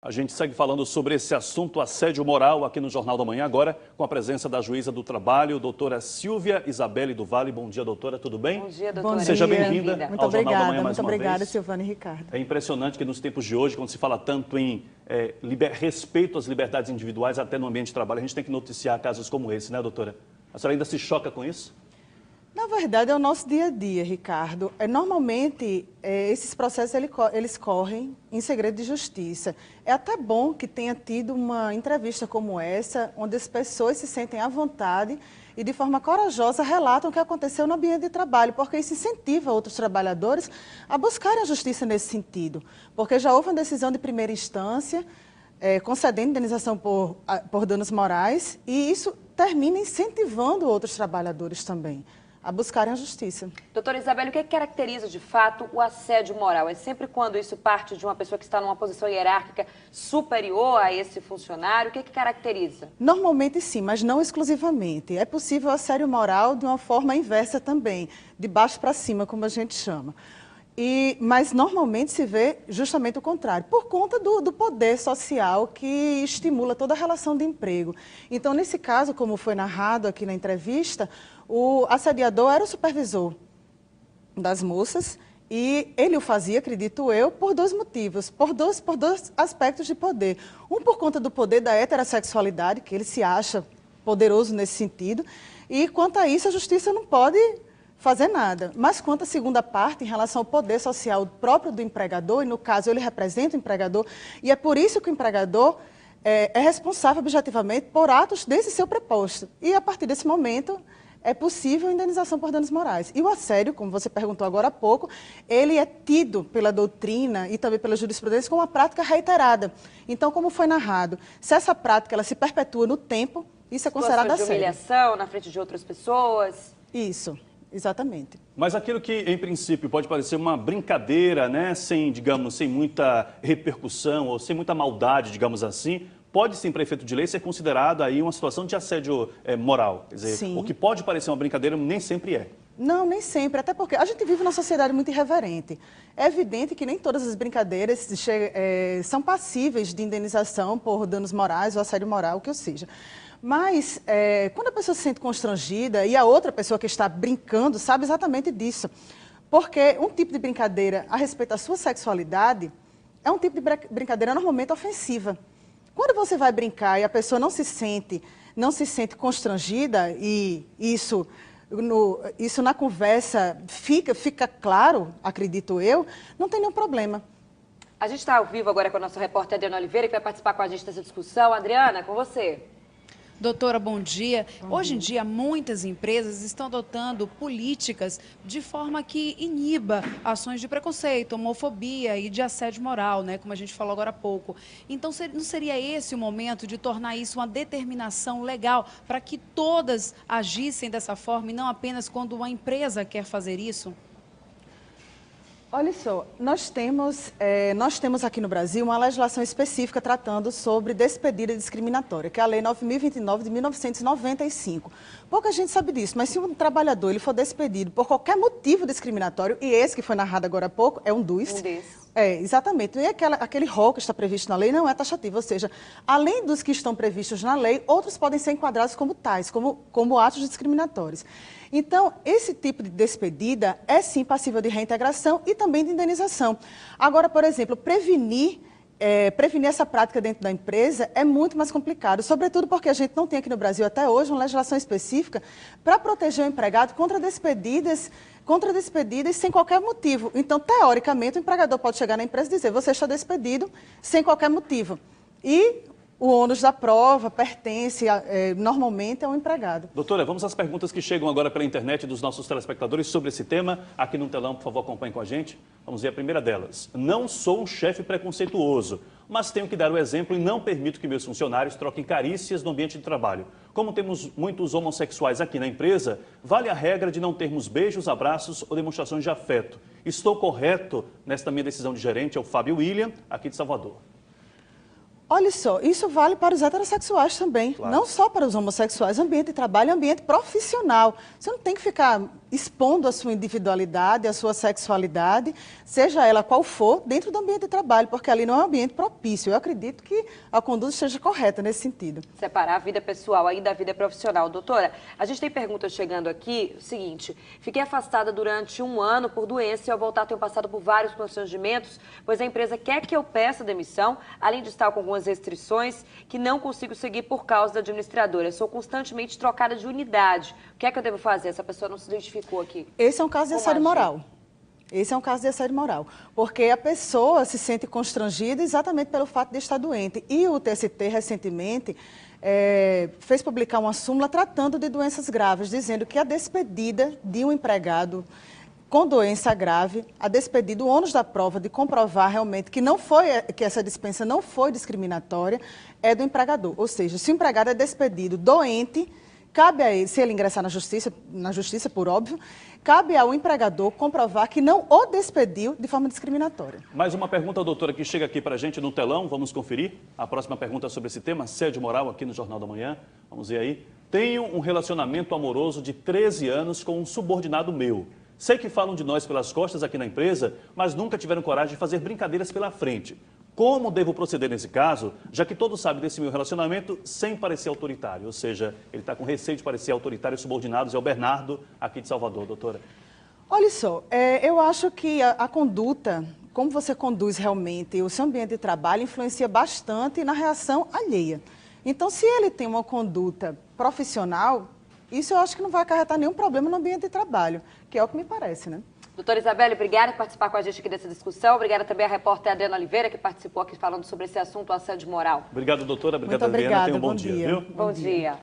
A gente segue falando sobre esse assunto, assédio moral, aqui no Jornal da Manhã, agora com a presença da juíza do trabalho, doutora Silvia Isabelle do Vale. Bom dia, doutora, tudo bem? Bom dia, doutora. Seja bem-vinda ao Jornal da Manhã mais muito uma obrigada, vez. Silvana e Ricardo. É impressionante que nos tempos de hoje, quando se fala tanto em respeito às liberdades individuais, até no ambiente de trabalho, a gente tem que noticiar casos como esse, né, doutora? A senhora ainda se choca com isso? Na verdade, é o nosso dia a dia, Ricardo. Normalmente, esses processos eles correm em segredo de justiça. É até bom que tenha tido uma entrevista como essa, onde as pessoas se sentem à vontade e, de forma corajosa, relatam o que aconteceu no ambiente de trabalho, porque isso incentiva outros trabalhadores a buscarem a justiça nesse sentido. Porque já houve uma decisão de primeira instância, concedendo indenização por danos morais, e isso termina incentivando outros trabalhadores também a buscarem a justiça. Doutora Isabelle, o que caracteriza de fato o assédio moral? É sempre quando isso parte de uma pessoa que está numa posição hierárquica superior a esse funcionário? O que caracteriza? Normalmente sim, mas não exclusivamente. É possível assédio moral de uma forma inversa também, de baixo para cima, como a gente chama. Mas normalmente se vê justamente o contrário, por conta do poder social que estimula toda a relação de emprego. Então, nesse caso, como foi narrado aqui na entrevista, o assediador era o supervisor das moças e ele o fazia, acredito eu, por dois motivos, por dois aspectos de poder. Um, por conta do poder da heterossexualidade, que ele se acha poderoso nesse sentido, e quanto a isso a justiça não pode fazer nada. Mas quanto à segunda parte, em relação ao poder social próprio do empregador, e no caso ele representa o empregador, e é por isso que o empregador é responsável objetivamente por atos desse seu preposto. E a partir desse momento é possível indenização por danos morais. E o assédio, como você perguntou agora há pouco, ele é tido pela doutrina e também pela jurisprudência como uma prática reiterada. Então, como foi narrado, se essa prática ela se perpetua no tempo, isso é considerado assédio. Humilhação na frente de outras pessoas? Isso. Exatamente. Mas aquilo que, em princípio, pode parecer uma brincadeira, né, sem muita repercussão ou sem muita maldade, digamos assim, pode sim, para efeito de lei, ser considerado aí uma situação de assédio moral. Quer dizer, sim. O que pode parecer uma brincadeira nem sempre é. Não, nem sempre, até porque a gente vive numa sociedade muito irreverente. É evidente que nem todas as brincadeiras são passíveis de indenização por danos morais ou assédio moral, o que seja. Mas, quando a pessoa se sente constrangida e a outra pessoa que está brincando sabe exatamente disso. Porque um tipo de brincadeira a respeito da sua sexualidade é um tipo de brincadeira normalmente ofensiva. Quando você vai brincar e a pessoa não se sente constrangida, e isso na conversa fica claro, acredito eu, não tem nenhum problema. A gente está ao vivo agora com a nossa repórter Adriana Oliveira, que vai participar com a gente dessa discussão. Adriana, com você. Doutora, bom dia. Hoje em dia, muitas empresas estão adotando políticas de forma que iniba ações de preconceito, homofobia e de assédio moral, né? Como a gente falou agora há pouco. Então, não seria esse o momento de tornar isso uma determinação legal para que todas agissem dessa forma e não apenas quando uma empresa quer fazer isso? Olha só, nós temos aqui no Brasil uma legislação específica tratando sobre despedida discriminatória, que é a Lei 9.029 de 1995. Pouca gente sabe disso, mas se um trabalhador ele for despedido por qualquer motivo discriminatório, e esse que foi narrado agora há pouco é um dos. Exatamente. E aquele rol que está previsto na lei não é taxativo, ou seja, além dos que estão previstos na lei, outros podem ser enquadrados como tais, como atos discriminatórios. Então, esse tipo de despedida é sim passível de reintegração e também de indenização. Agora, por exemplo, prevenir essa prática dentro da empresa é muito mais complicado, sobretudo porque a gente não tem aqui no Brasil até hoje uma legislação específica para proteger o empregado contra despedidas sem qualquer motivo. Então, teoricamente, o empregador pode chegar na empresa e dizer: você está despedido sem qualquer motivo. E o ônus da prova pertence normalmente ao empregado. Doutora, vamos às perguntas que chegam agora pela internet dos nossos telespectadores sobre esse tema. Aqui no telão, por favor, acompanhe com a gente. Vamos ver a primeira delas. Não sou um chefe preconceituoso, mas tenho que dar o exemplo e não permito que meus funcionários troquem carícias no ambiente de trabalho. Como temos muitos homossexuais aqui na empresa, vale a regra de não termos beijos, abraços ou demonstrações de afeto. Estou correto nesta minha decisão de gerente? É o Fábio William, aqui de Salvador. Olha só, isso vale para os heterossexuais também, Claro. não só para os homossexuais. Ambiente de trabalho é ambiente profissional. Você não tem que ficar expondo a sua individualidade, a sua sexualidade, seja ela qual for, dentro do ambiente de trabalho, porque ali não é um ambiente propício. Eu acredito que a conduta esteja correta nesse sentido. Separar a vida pessoal aí da vida profissional. Doutora, a gente tem perguntas chegando aqui. O seguinte, fiquei afastada durante 1 ano por doença e ao voltar tenho passado por vários constrangimentos, pois a empresa quer que eu peça demissão, além de estar com algumas restrições que não consigo seguir por causa da administradora. Sou constantemente trocada de unidade. O que é que eu devo fazer? Essa pessoa não se identificou aqui. Esse é um caso de Como assédio agir? moral. Esse é um caso de assédio moral, porque a pessoa se sente constrangida exatamente pelo fato de estar doente. E o TST, recentemente, fez publicar uma súmula tratando de doenças graves, dizendo que a despedida de um empregado com doença grave, a despedida, o ônus da prova de comprovar realmente que essa dispensa não foi discriminatória, é do empregador. Ou seja, se o empregado é despedido doente, cabe a ele, se ele ingressar na justiça, por óbvio, cabe ao empregador comprovar que não o despediu de forma discriminatória. Mais uma pergunta, doutora, que chega aqui para a gente no telão. Vamos conferir. A próxima pergunta é sobre esse tema, assédio moral, aqui no Jornal da Manhã. Vamos ver aí. Tenho um relacionamento amoroso de 13 anos com um subordinado meu. Sei que falam de nós pelas costas aqui na empresa, mas nunca tiveram coragem de fazer brincadeiras pela frente. Como devo proceder nesse caso, já que todos sabem desse meu relacionamento sem parecer autoritário? Ou seja, ele está com receio de parecer autoritário e subordinado. É o Bernardo, aqui de Salvador, doutora. Olha só, eu acho que a conduta, como você conduz realmente o seu ambiente de trabalho, influencia bastante na reação alheia. Então, se ele tem uma conduta profissional, isso eu acho que não vai acarretar nenhum problema no ambiente de trabalho, que é o que me parece, né? Doutora Isabelle, obrigada por participar com a gente aqui dessa discussão. Obrigada também à repórter Adriana Oliveira, que participou aqui falando sobre esse assunto, o assédio moral. Obrigado, doutora. Obrigado, Muito Adriana. obrigada, Tenha um bom bom dia, dia. viu? Bom dia.